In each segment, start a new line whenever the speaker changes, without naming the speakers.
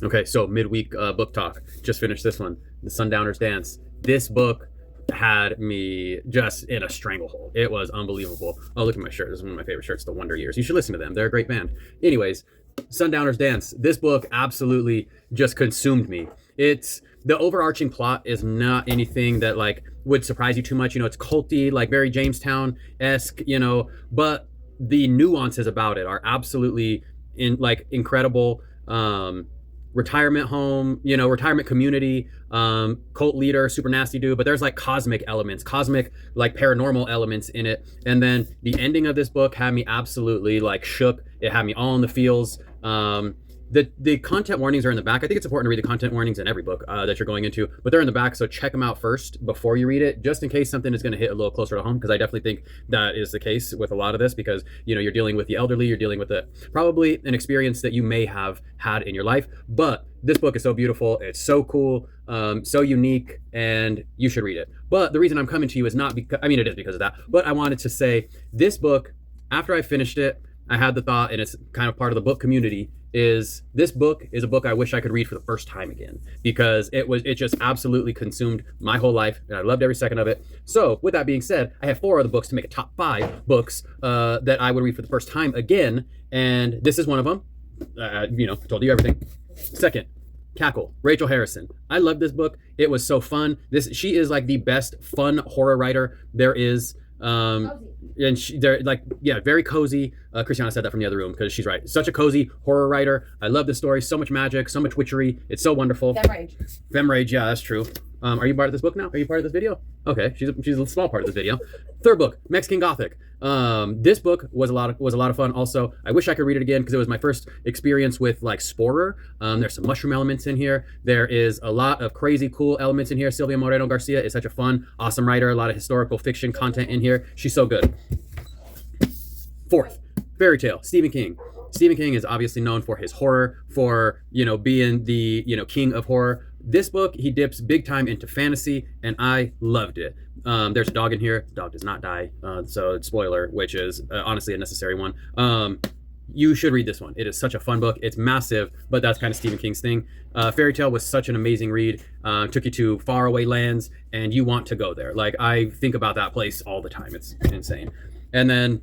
Okay, so midweek book talk. Just finished this one, The Sundowners Dance. This book had me just in a stranglehold. It was unbelievable. Oh, look at my shirt. This is one of my favorite shirts, The Wonder Years. You should listen to them. They're a great band. Anyways, Sundowners Dance. This book absolutely just consumed me. It's the overarching plot is not anything that like would surprise you too much. You know, it's culty, like very Jamestown-esque, you know, but the nuances about it are absolutely incredible. Retirement home, you know, retirement community, cult leader, super nasty dude, but there's like cosmic elements, cosmic like paranormal elements in it. And then the ending of this book had me absolutely like shook. It had me all in the feels. The content warnings are in the back. I think it's important to read the content warnings in every book that you're going into, but they're in the back, so check them out first before you read it, just in case something is going to hit a little closer to home, because I definitely think that is the case with a lot of this, because, you know, you're dealing with the elderly, you're dealing with probably an experience that you may have had in your life, but this book is so beautiful, it's so cool, so unique, and you should read it. But the reason I'm coming to you is not because, I mean, it is because of that, but I wanted to say, this book, after I finished it, I had the thought, and it's kind of part of the book community, is this book is a book I wish I could read for the first time again, because it just absolutely consumed my whole life, and I loved every second of it. So with that being said, I have 4 other books to make a top 5 books that I would read for the first time again, and this is one of them. You know, told you everything. Second, Cackle, Rachel Harrison. I love this book. It was so fun. She is like the best fun horror writer there is. And they're like, yeah, very cozy. Christiana said that from the other room, because she's right. Such a cozy horror writer. I love this story. So much magic, so much witchery. It's so wonderful. Femrage, yeah, that's true. Are you part of this book now? Are you part of this video? Okay, she's a small part of this video. Third book, Mexican Gothic. This book was a lot of fun. Also, I wish I could read it again, because it was my first experience with like Sporer. There's some mushroom elements in here. There is a lot of crazy cool elements in here. Silvia Moreno Garcia is such a fun, awesome writer. A lot of historical fiction content in here. She's so good. Fourth, Fairy Tale, Stephen King. Stephen King is obviously known for his horror, for, you know, being the, you know, king of horror. This book, he dips big time into fantasy, and I loved it. There's a dog in here. The dog does not die, so spoiler, which is honestly a necessary one. You should read this one. It is such a fun book. It's massive, but that's kind of Stephen King's thing. Fairy Tale was such an amazing read. Took you to faraway lands, and you want to go there. Like, I think about that place all the time. It's insane. And then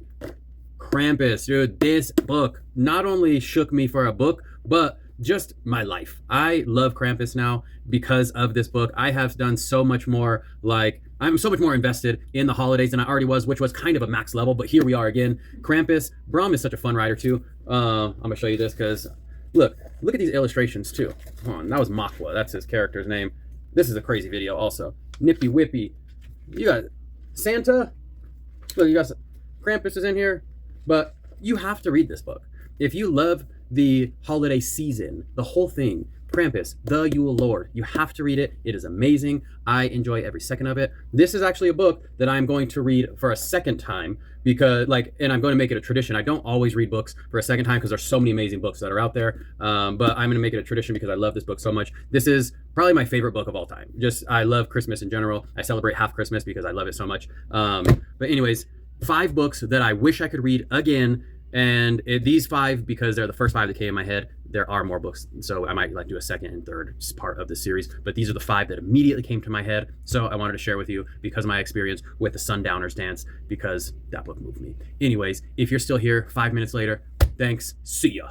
Krampus, dude, this book not only shook me for a book, but just my life. I love Krampus now because of this book. I have done so much more, like, I'm so much more invested in the holidays than I already was, which was kind of a max level, but here we are again. Krampus. Brom is such a fun writer too. I'm gonna show you this, because look at these illustrations too. Hold on, that was Makwa, that's his character's name. This is a crazy video also. Nippy Whippy. You got Santa. Look, you got Krampus is in here. But you have to read this book. If you love the holiday season, the whole thing, Krampus, the Yule Lord, you have to read it. It is amazing. I enjoy every second of it. This is actually a book that I'm going to read for a second time, because and I'm going to make it a tradition. I don't always read books for a second time because there's so many amazing books that are out there. But I'm going to make it a tradition because I love this book so much. This is probably my favorite book of all time. I love Christmas in general. I celebrate half Christmas because I love it so much. But anyways, 5 books that I wish I could read again, and these 5, because they're the first 5 that came in my head. There are more books, so I might like do a second and third part of the series, but these are the 5 that immediately came to my head, so I wanted to share with you because of my experience with the Sundowners Dance, because that book moved me. Anyways, if you're still here 5 minutes later, thanks, see ya.